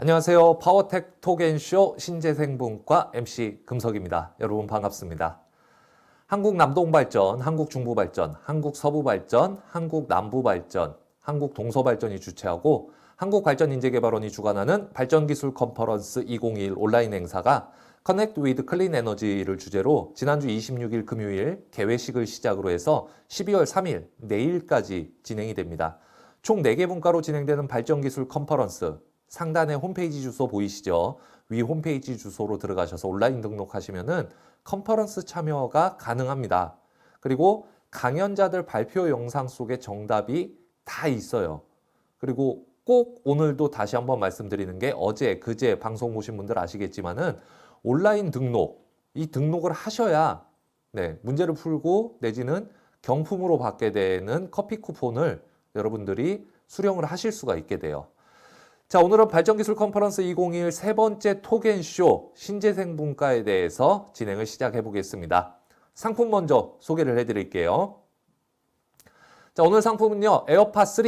안녕하세요. 파워텍 톡앤쇼 신재생분과 MC 금석입니다. 여러분 반갑습니다. 한국 남동발전, 한국 중부발전, 한국 서부발전, 한국 남부발전, 한국 동서발전이 주최하고 한국발전인재개발원이 주관하는 발전기술 컨퍼런스 2021 온라인 행사가 Connect with Clean Energy를 주제로 지난주 26일 금요일 개회식을 시작으로 해서 12월 3일 내일까지 진행이 됩니다. 총 4개 분과로 진행되는 발전기술 컨퍼런스, 상단에 홈페이지 주소 보이시죠? 위 홈페이지 주소로 들어가셔서 온라인 등록하시면은 컨퍼런스 참여가 가능합니다. 그리고 강연자들 발표 영상 속에 정답이 다 있어요. 그리고 꼭 오늘도 다시 한번 말씀드리는 게 어제, 그제 방송 보신 분들 아시겠지만은 온라인 등록, 이 등록을 하셔야 문제를 풀고 내지는 경품으로 받게 되는 커피 쿠폰을 여러분들이 수령을 하실 수가 있게 돼요. 자, 오늘은 발전기술 컨퍼런스 2021 세 번째 톡앤쇼 신재생분과에 대해서 진행을 시작해 보겠습니다. 상품 먼저 소개를 해드릴게요. 자, 오늘 상품은요, 에어팟 3,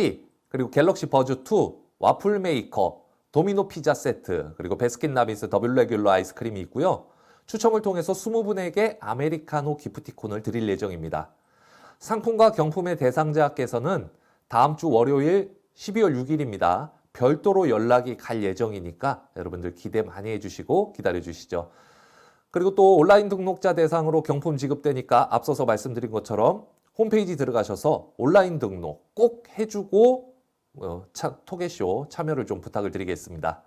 그리고 갤럭시 버즈 2, 와플 메이커, 도미노 피자 세트, 그리고 베스킨라빈스 더블 레귤러 아이스크림이 있고요. 추첨을 통해서 20분에게 아메리카노 기프티콘을 드릴 예정입니다. 상품과 경품의 대상자께서는 다음 주 월요일 12월 6일입니다. 별도로 연락이 갈 예정이니까 여러분들 기대 많이 해주시고 기다려주시죠. 그리고 또 온라인 등록자 대상으로 경품 지급되니까 앞서서 말씀드린 것처럼 홈페이지 들어가셔서 온라인 등록 꼭 해주고 톡앤쇼 참여를 좀 부탁을 드리겠습니다.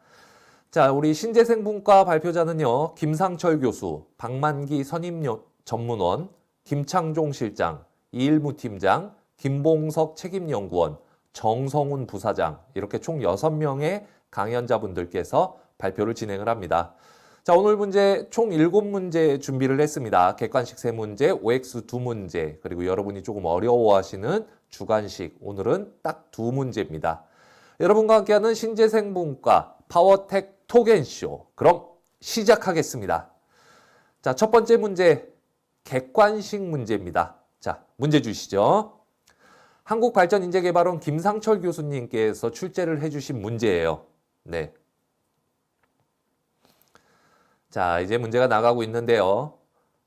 자, 우리 신재생분과 발표자는요, 김상철 교수, 박만기 선임 전문원, 김창종 실장, 이일무 팀장, 김봉석 책임연구원, 정성훈 부사장, 이렇게 총 6명의 강연자분들께서 발표를 진행을 합니다. 자, 오늘 문제 총 7문제 준비를 했습니다. 객관식 3문제, OX 2문제, 그리고 여러분이 조금 어려워하시는 주관식, 오늘은 딱 2문제입니다. 여러분과 함께하는 신재생분과 파워텍 톡앤쇼, 그럼 시작하겠습니다. 자, 첫 번째 문제, 객관식 문제입니다. 자, 문제 주시죠. 한국발전인재개발원 김상철 교수님께서 출제를 해주신 문제예요. 네. 자, 이제 문제가 나가고 있는데요.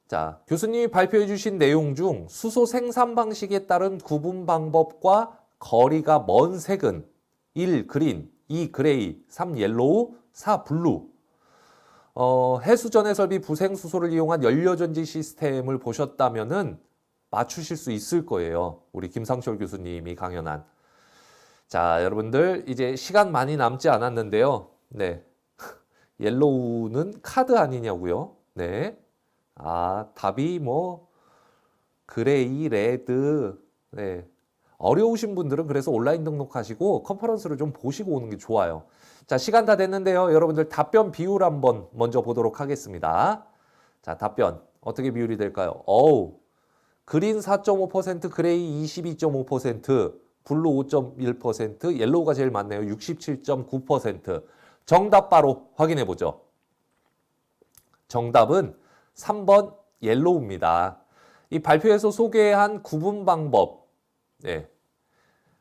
자, 교수님이 발표해 주신 내용 중 수소 생산 방식에 따른 구분 방법과 거리가 먼 색은 1. 그린, 2. 그레이, 3. 옐로우, 4. 블루. 해수 전해 설비 부생 수소를 이용한 연료전지 시스템을 보셨다면은 맞추실 수 있을 거예요. 우리 김상철 교수님이 강연한. 자, 여러분들 이제 시간 많이 남지 않았는데요. 네. 옐로우는 카드 아니냐고요? 네. 아, 답이 뭐 그레이, 레드. 네. 어려우신 분들은 그래서 온라인 등록하시고 컨퍼런스를 좀 보시고 오는 게 좋아요. 자, 시간 다 됐는데요. 여러분들 답변 비율 한번 먼저 보도록 하겠습니다. 자, 답변 어떻게 비율이 될까요? 그린 4.5%, 그레이 22.5%, 블루 5.1%, 옐로우가 제일 많네요. 67.9%. 정답 바로 확인해 보죠. 정답은 3번 옐로우입니다. 이 발표에서 소개한 구분 방법,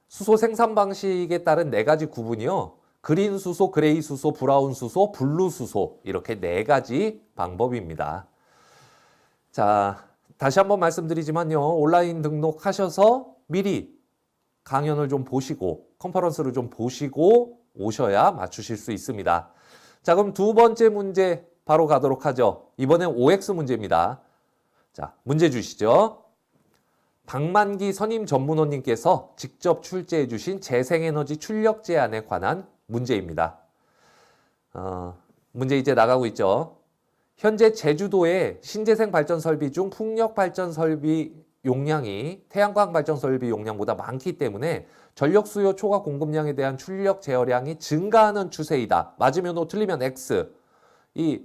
수소 생산 방식에 따른 4가지 구분이요. 그린 수소, 그레이 수소, 브라운 수소, 블루 수소, 이렇게 4가지 방법입니다. 자, 다시 한번 말씀드리지만요, 온라인 등록하셔서 미리 강연을 좀 보시고 컨퍼런스를 좀 보시고 오셔야 맞추실 수 있습니다. 자, 그럼 두 번째 문제 바로 가도록 하죠. 이번엔 OX 문제입니다. 자, 문제 주시죠. 박만기 선임 전문원님께서 직접 출제해 주신 재생에너지 출력 제한에 관한 문제입니다. 문제 이제 나가고 있죠. 현재 제주도의 신재생 발전 설비 중 풍력 발전 설비 용량이 태양광 발전 설비 용량보다 많기 때문에 전력 수요 초과 공급량에 대한 출력 제어량이 증가하는 추세이다. 맞으면 O, 틀리면 X. 이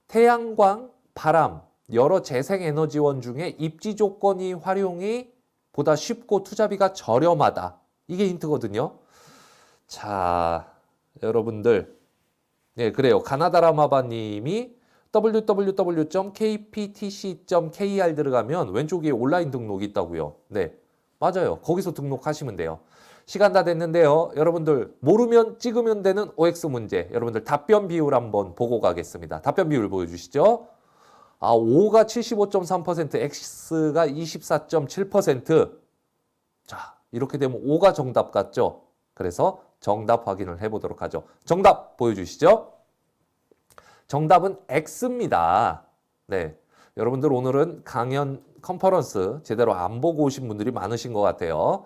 태양광, 바람, 여러 재생에너지원 중에 입지 조건이 활용이 보다 쉽고 투자비가 저렴하다. 이게 힌트거든요. 자, 여러분들. 네, 그래요. 가나다라마바님이 www.kptc.kr 들어가면 왼쪽 위에 온라인 등록이 있다고요. 네, 맞아요. 거기서 등록하시면 돼요. 시간 다 됐는데요. 여러분들 모르면 찍으면 되는 OX 문제. 여러분들 답변 비율 한번 보고 가겠습니다. 답변 비율 보여주시죠. 5가 75.3%, X가 24.7%. 자, 이렇게 되면 5가 정답 같죠? 그래서 정답 확인을 해보도록 하죠. 정답 보여주시죠. 정답은 X입니다. 네, 여러분들 오늘은 강연 컨퍼런스 제대로 안 보고 오신 분들이 많으신 것 같아요.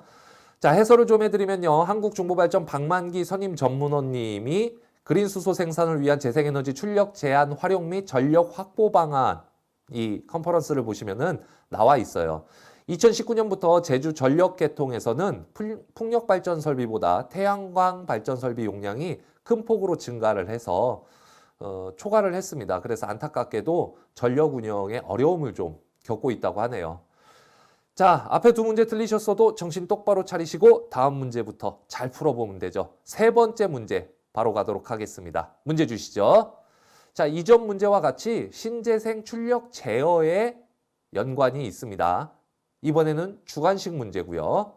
자, 해설을 좀 해드리면요. 한국중부발전 박만기 선임 전문원님이 그린 수소 생산을 위한 재생에너지 출력 제한 활용 및 전력 확보 방안 이 컨퍼런스를 보시면은 나와 있어요. 2019년부터 제주 전력 개통에서는 풍력 발전 설비보다 태양광 발전 설비 용량이 큰 폭으로 증가를 해서 초과를 했습니다. 그래서 안타깝게도 전력 운영에 어려움을 좀 겪고 있다고 하네요. 자, 앞에 두 문제 틀리셨어도 정신 똑바로 차리시고 다음 문제부터 잘 풀어보면 되죠. 세 번째 문제 바로 가도록 하겠습니다. 문제 주시죠. 자, 이전 문제와 같이 신재생 출력 제어에 연관이 있습니다. 이번에는 주관식 문제고요.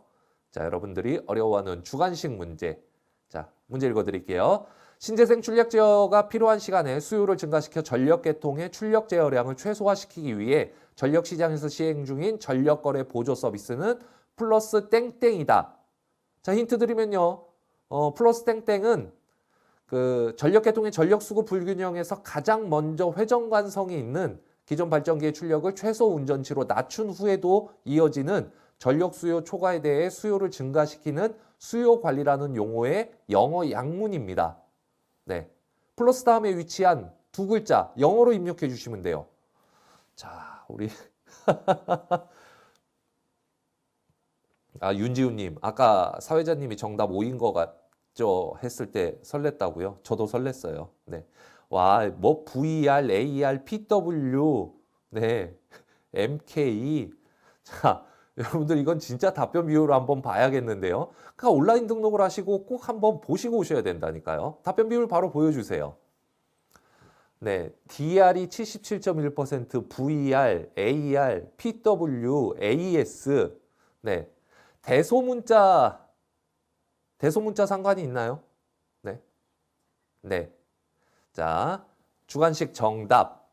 자, 여러분들이 어려워하는 주관식 문제. 자, 문제 읽어드릴게요. 신재생 출력 제어가 필요한 시간에 수요를 증가시켜 전력 계통의 출력 제어량을 최소화시키기 위해 전력 시장에서 시행 중인 전력 거래 보조 서비스는 플러스 땡땡이다. 자, 힌트 드리면요. 플러스 땡땡은 그 전력 계통의 전력 수급 불균형에서 가장 먼저 회전관성이 있는 기존 발전기의 출력을 최소 운전치로 낮춘 후에도 이어지는 전력 수요 초과에 대해 수요를 증가시키는 수요 관리라는 용어의 영어 약문입니다. 네, 플러스 다음에 위치한 두 글자 영어로 입력해 주시면 돼요. 자, 우리 윤지훈님, 아까 사회자님이 정답 5인 것 같죠? 했을 때 설렜다고요? 저도 설렜어요. 네, 와, 뭐 VR, AR, PW, 네, MK. 자, 여러분들 이건 진짜 답변 비율을 한번 봐야겠는데요. 그러니까 온라인 등록을 하시고 꼭 한번 보시고 오셔야 된다니까요. 답변 비율 바로 보여주세요. 네, DR이 77.1%, VR, AR, PW, AS. 네, 대소문자 상관이 있나요? 네, 네. 자, 주관식 정답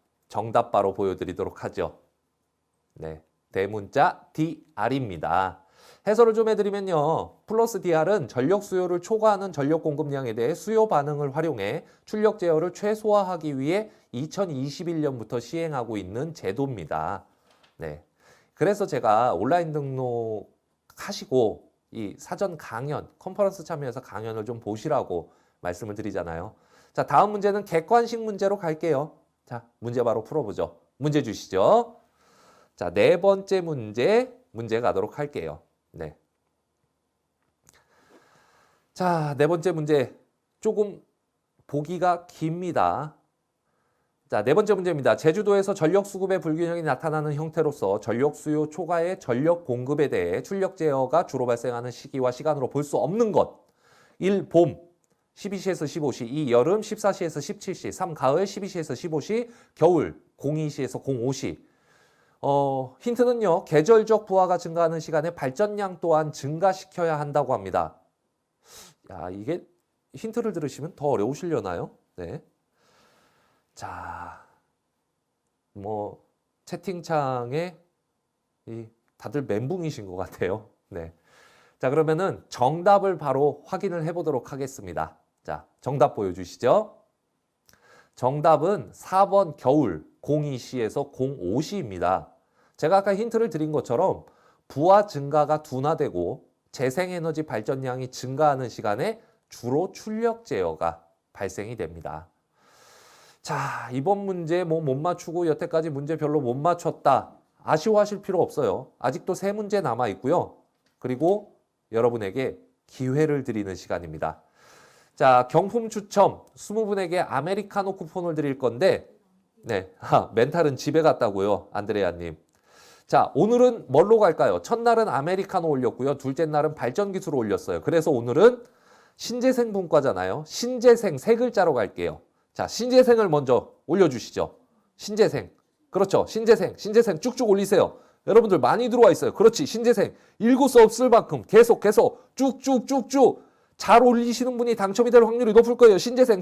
바로 보여드리도록 하죠. 네. 대문자 DR입니다. 해설을 좀 해드리면요. 플러스 DR은 전력 수요를 초과하는 전력 공급량에 대해 수요 반응을 활용해 출력 제어를 최소화하기 위해 2021년부터 시행하고 있는 제도입니다. 네. 그래서 제가 온라인 등록하시고 이 사전 강연, 컨퍼런스 참여해서 강연을 좀 보시라고 말씀을 드리잖아요. 자, 다음 문제는 객관식 문제로 갈게요. 자, 문제 바로 풀어보죠. 문제 주시죠. 자, 네 번째 문제 가도록 할게요. 네. 자, 네 번째 문제 조금 보기가 깁니다. 자, 네 번째 문제입니다. 제주도에서 전력 수급의 불균형이 나타나는 형태로서 전력 수요 초과의 전력 공급에 대해 출력 제어가 주로 발생하는 시기와 시간으로 볼 수 없는 것. 1. 봄 12시에서 15시, 2. 여름 14시에서 17시, 3. 가을 12시에서 15시, 겨울 02시에서 05시. 힌트는요. 계절적 부하가 증가하는 시간에 발전량 또한 증가시켜야 한다고 합니다. 야, 이게 힌트를 들으시면 더 어려우시려나요? 네. 자, 뭐 채팅창에 다들 멘붕이신 것 같아요. 네. 자, 그러면은 정답을 바로 확인을 해보도록 하겠습니다. 자, 정답 보여주시죠. 정답은 4번 겨울 02시에서 05시입니다. 제가 아까 힌트를 드린 것처럼 부하 증가가 둔화되고 재생에너지 발전량이 증가하는 시간에 주로 출력 제어가 발생이 됩니다. 자, 이번 문제 못 맞추고 여태까지 문제 별로 못 맞췄다. 아쉬워하실 필요 없어요. 아직도 세 문제 남아 있고요. 그리고 여러분에게 기회를 드리는 시간입니다. 자, 경품 추첨 20분에게 아메리카노 쿠폰을 드릴 건데 네, 멘탈은 집에 갔다고요. 안드레아님. 자, 오늘은 뭘로 갈까요? 첫날은 아메리카노 올렸고요. 둘째 날은 발전기술을 올렸어요. 그래서 오늘은 신재생 분과잖아요. 신재생 세 글자로 갈게요. 자, 신재생을 먼저 올려주시죠. 신재생. 그렇죠. 신재생 쭉쭉 올리세요. 여러분들 많이 들어와 있어요. 그렇지. 신재생 읽을 수 없을 만큼 계속 쭉쭉쭉쭉 잘 올리시는 분이 당첨이 될 확률이 높을 거예요. 신재생.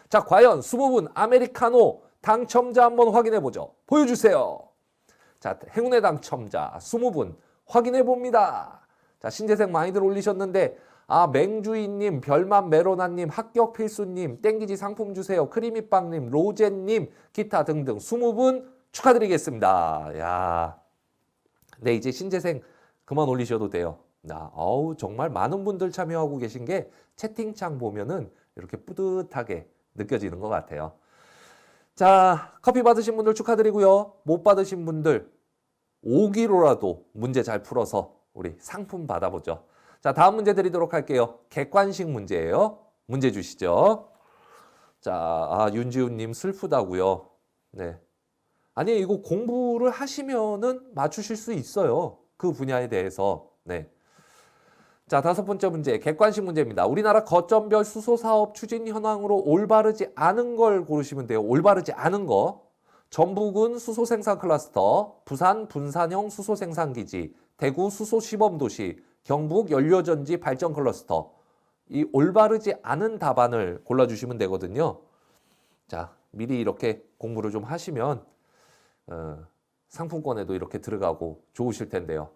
자, 과연 20분 아메리카노 당첨자 한번 확인해 보죠. 보여주세요. 자, 행운의 당첨자 20분 확인해 봅니다. 자, 신재생 많이들 올리셨는데 맹주인님, 별만 메로나님, 합격 필수님, 땡기지 상품 주세요, 크리미빵님, 로제님, 기타 등등 20분 축하드리겠습니다. 야, 네, 이제 신재생 그만 올리셔도 돼요. 정말 많은 분들 참여하고 계신 게 채팅창 보면은 이렇게 뿌듯하게 느껴지는 것 같아요. 자, 커피 받으신 분들 축하드리고요. 못 받으신 분들 5기로라도 문제 잘 풀어서 우리 상품 받아보죠. 자, 다음 문제 드리도록 할게요. 객관식 문제예요. 문제 주시죠. 자, 윤지훈님 슬프다고요. 네. 아니, 이거 공부를 하시면은 맞추실 수 있어요. 그 분야에 대해서. 네. 자, 다섯 번째 문제, 객관식 문제입니다. 우리나라 거점별 수소사업 추진 현황으로 올바르지 않은 걸 고르시면 돼요. 올바르지 않은 거. 전북은 수소생산 클러스터, 부산 분산형 수소생산기지, 대구 수소시범도시, 경북 연료전지 발전 클러스터. 이 올바르지 않은 답안을 골라주시면 되거든요. 자, 미리 이렇게 공부를 좀 하시면 상품권에도 이렇게 들어가고 좋으실 텐데요.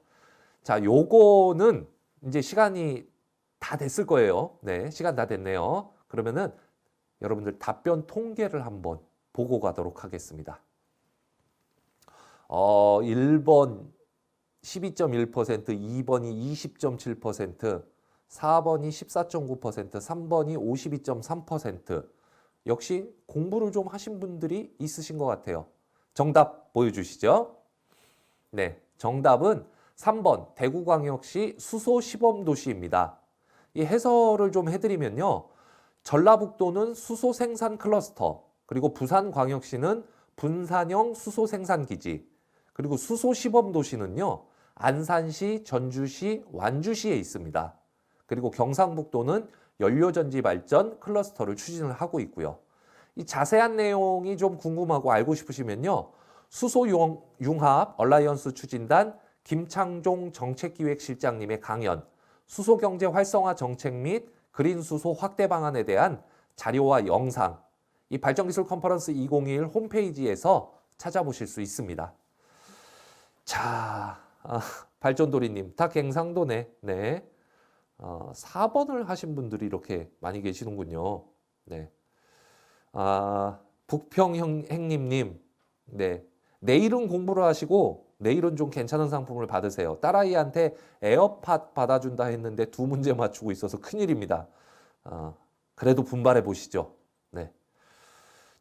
자, 요거는 이제 시간이 다 됐을 거예요. 네, 시간 다 됐네요. 그러면은 여러분들 답변 통계를 한번 보고 가도록 하겠습니다. 1번 12.1%, 2번이 20.7%, 4번이 14.9%, 3번이 52.3%. 역시 공부를 좀 하신 분들이 있으신 것 같아요. 정답 보여주시죠. 네, 정답은 3번 대구광역시 수소시범도시입니다. 이 해설을 좀 해드리면요. 전라북도는 수소생산 클러스터, 그리고 부산광역시는 분산형 수소생산기지, 그리고 수소시범도시는요. 안산시, 전주시, 완주시에 있습니다. 그리고 경상북도는 연료전지 발전 클러스터를 추진을 하고 있고요. 이 자세한 내용이 좀 궁금하고 알고 싶으시면요. 수소융합 얼라이언스 추진단 김창종 정책기획실장님의 강연, 수소경제 활성화 정책 및 그린수소 확대 방안에 대한 자료와 영상, 이 발전기술 컨퍼런스 2021 홈페이지에서 찾아보실 수 있습니다. 자, 발전도리님, 다 갱상도네. 네. 4번을 하신 분들이 이렇게 많이 계시는군요. 네. 북평행님님, 네. 내일은 공부를 하시고 내일은 좀 괜찮은 상품을 받으세요. 딸아이한테 에어팟 받아준다 했는데 2문제 맞추고 있어서 큰일입니다. 그래도 분발해 보시죠. 네.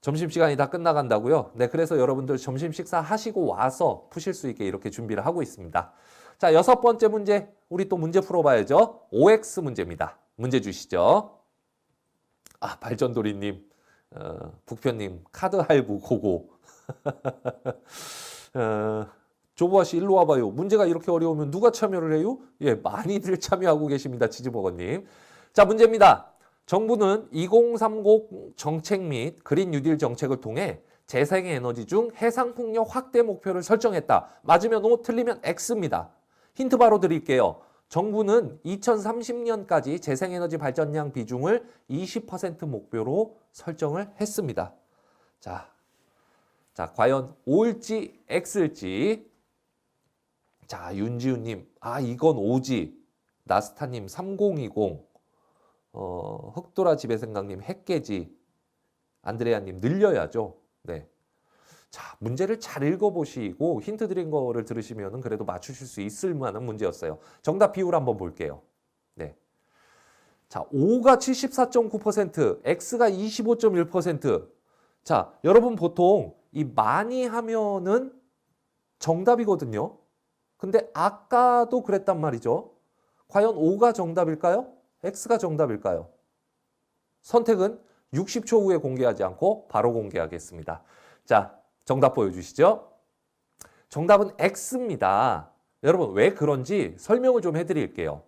점심시간이 다 끝나간다고요? 네, 그래서 여러분들 점심 식사 하시고 와서 푸실 수 있게 이렇게 준비를 하고 있습니다. 자, 6번째 문제, 우리 또 문제 풀어봐야죠. OX 문제입니다. 문제 주시죠. 발전도리님, 북편님, 카드 할부 고고. 조보아씨 일로 와봐요. 문제가 이렇게 어려우면 누가 참여를 해요? 예, 많이들 참여하고 계십니다. 치즈버거님. 자, 문제입니다. 정부는 2030 정책 및 그린 뉴딜 정책을 통해 재생에너지 중 해상풍력 확대 목표를 설정했다. 맞으면 O, 틀리면 X입니다. 힌트 바로 드릴게요. 정부는 2030년까지 재생에너지 발전량 비중을 20% 목표로 설정을 했습니다. 자, 과연 O일지 X일지. 자, 윤지훈님, 이건 O지. 나스타님, 3020. 흑도라 집의 생각님, 핵깨지. 안드레아님, 늘려야죠. 네. 자, 문제를 잘 읽어보시고 힌트 드린 거를 들으시면 그래도 맞추실 수 있을 만한 문제였어요. 정답 비율 한번 볼게요. 네. 자, O가 74.9%, X가 25.1%. 자, 여러분 보통 이 많이 하면은 정답이거든요. 근데 아까도 그랬단 말이죠. 과연 O가 정답일까요? X가 정답일까요? 선택은 60초 후에 공개하지 않고 바로 공개하겠습니다. 자, 정답 보여주시죠. 정답은 X입니다. 여러분 왜 그런지 설명을 좀 해드릴게요.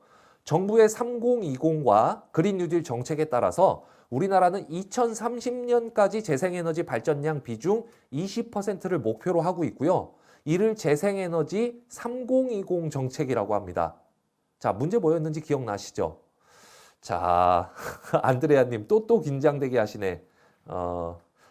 정부의 3020과 그린 뉴딜 정책에 따라서 우리나라는 2030년까지 재생에너지 발전량 비중 20%를 목표로 하고 있고요. 이를 재생에너지 3020 정책이라고 합니다. 자, 문제 뭐였는지 기억나시죠? 자, 안드레아님 또 긴장되게 하시네.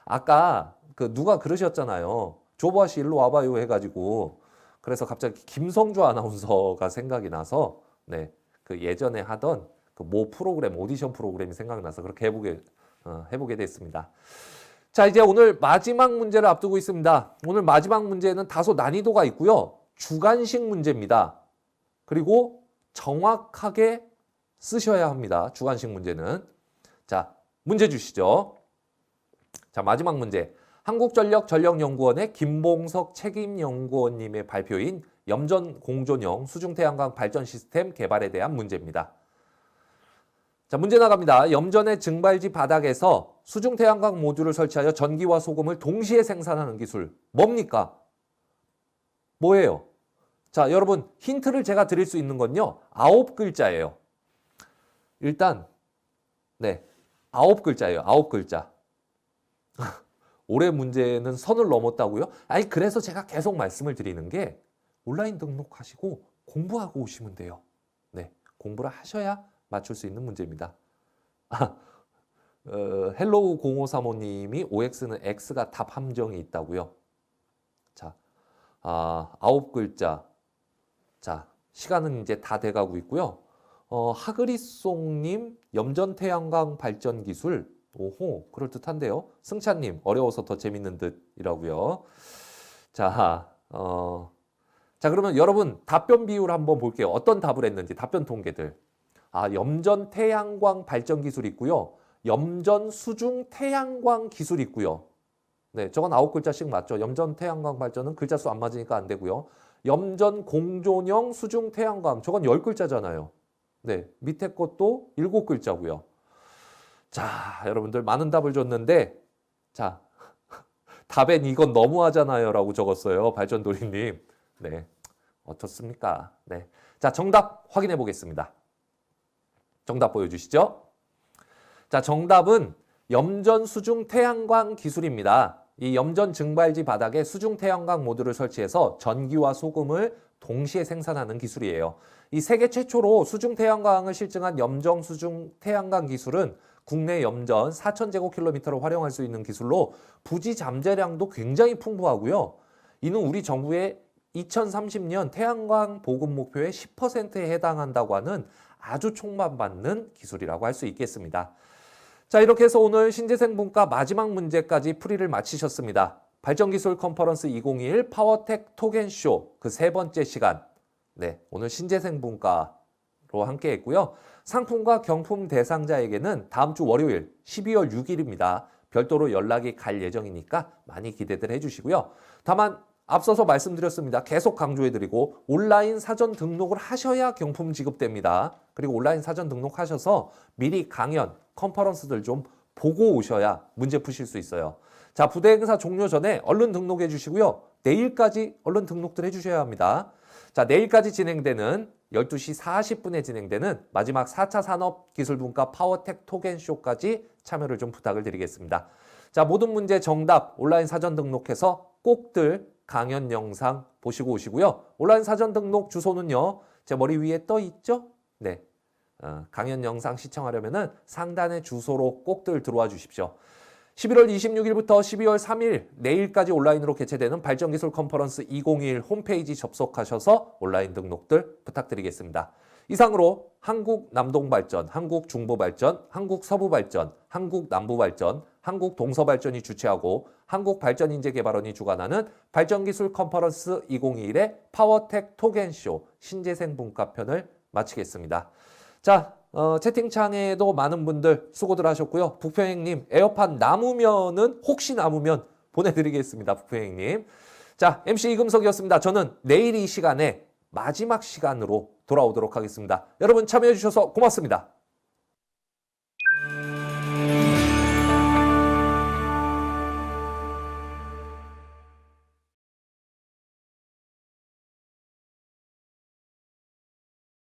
아까 누가 그러셨잖아요. 조보아 씨 일로 와봐요 해가지고 그래서 갑자기 김성주 아나운서가 생각이 나서 네, 그 예전에 하던 그 모 프로그램 오디션 프로그램이 생각나서 그렇게 해보게 됐습니다. 자, 이제 오늘 마지막 문제를 앞두고 있습니다. 오늘 마지막 문제는 다소 난이도가 있고요. 주관식 문제입니다. 그리고 정확하게 쓰셔야 합니다. 주관식 문제는. 자, 문제 주시죠. 자, 마지막 문제. 한국전력 전력연구원의 김봉석 책임연구원님의 발표인 염전 공존형 수중태양광 발전 시스템 개발에 대한 문제입니다. 자, 문제 나갑니다. 염전의 증발지 바닥에서 수중태양광 모듈을 설치하여 전기와 소금을 동시에 생산하는 기술. 뭡니까? 뭐예요? 자, 여러분 힌트를 제가 드릴 수 있는 건요. 9글자예요. 일단 네, 9글자예요. 9글자. 올해 문제는 선을 넘었다고요? 아니, 그래서 제가 계속 말씀을 드리는 게 온라인 등록하시고 공부하고 오시면 돼요. 네, 공부를 하셔야 맞출 수 있는 문제입니다. 헬로우 0535님이 OX는 X가 답 함정이 있다고요. 자, 9글자. 자, 시간은 이제 다 돼가고 있고요. 하그리송님 염전태양광 발전 기술. 오호, 그럴듯한데요. 승찬님, 어려워서 더 재밌는 듯이라고요. 자, 자, 그러면 여러분 답변 비율 한번 볼게요. 어떤 답을 했는지 답변 통계들. 염전 태양광 발전 기술이 있고요. 염전 수중 태양광 기술이 있고요. 네, 저건 9글자씩 맞죠. 염전 태양광 발전은 글자 수 안 맞으니까 안 되고요. 염전 공존형 수중 태양광, 저건 10글자잖아요. 네, 밑에 것도 7글자고요. 자, 여러분들 많은 답을 줬는데, 자, 답엔 이건 너무하잖아요 라고 적었어요. 발전돌이님. 네, 어떻습니까? 네, 자, 정답 확인해 보겠습니다. 정답 보여주시죠. 자, 정답은 염전 수중 태양광 기술입니다. 이 염전 증발지 바닥에 수중 태양광 모듈을 설치해서 전기와 소금을 동시에 생산하는 기술이에요. 이 세계 최초로 수중 태양광을 실증한 염전 수중 태양광 기술은 국내 염전 4,000제곱킬로미터를 활용할 수 있는 기술로 부지 잠재량도 굉장히 풍부하고요. 이는 우리 정부의 2030년 태양광 보급 목표의 10%에 해당한다고 하는 아주 촉망받는 기술이라고 할 수 있겠습니다. 자, 이렇게 해서 오늘 신재생분과 마지막 문제까지 풀이를 마치셨습니다. 발전기술 컨퍼런스 2021 파워텍 톡앤쇼 그 세 번째 시간. 네, 오늘 신재생분과로 함께 했고요. 상품과 경품 대상자에게는 다음 주 월요일 12월 6일입니다. 별도로 연락이 갈 예정이니까 많이 기대들 해주시고요. 다만 앞서서 말씀드렸습니다. 계속 강조해드리고 온라인 사전 등록을 하셔야 경품 지급됩니다. 그리고 온라인 사전 등록하셔서 미리 강연, 컨퍼런스들 좀 보고 오셔야 문제 푸실 수 있어요. 자, 부대 행사 종료 전에 얼른 등록해 주시고요. 내일까지 얼른 등록들 해주셔야 합니다. 자, 내일까지 진행되는 12시 40분에 진행되는 마지막 4차 산업기술분과 파워텍 톡앤쇼까지 참여를 좀 부탁을 드리겠습니다. 자, 모든 문제 정답 온라인 사전 등록해서 꼭들 강연 영상 보시고 오시고요. 온라인 사전 등록 주소는요. 제 머리 위에 떠 있죠? 네. 강연 영상 시청하려면은 상단의 주소로 꼭들 들어와 주십시오. 11월 26일부터 12월 3일 내일까지 온라인으로 개최되는 발전기술 컨퍼런스 2021 홈페이지 접속하셔서 온라인 등록들 부탁드리겠습니다. 이상으로 한국 남동발전, 한국 중부발전, 한국 서부발전, 한국 남부발전, 한국 동서발전이 주최하고 한국발전인재개발원이 주관하는 발전기술 컨퍼런스 2021의 파워텍 톡앤쇼 신재생 분과편을 마치겠습니다. 자, 채팅창에도 많은 분들 수고들 하셨고요. 북평행님 에어팟 남으면은 혹시 남으면 보내드리겠습니다. 북평행님. 자, MC 이금석이었습니다. 저는 내일 이 시간에 마지막 시간으로 돌아오도록 하겠습니다. 여러분 참여해 주셔서 고맙습니다.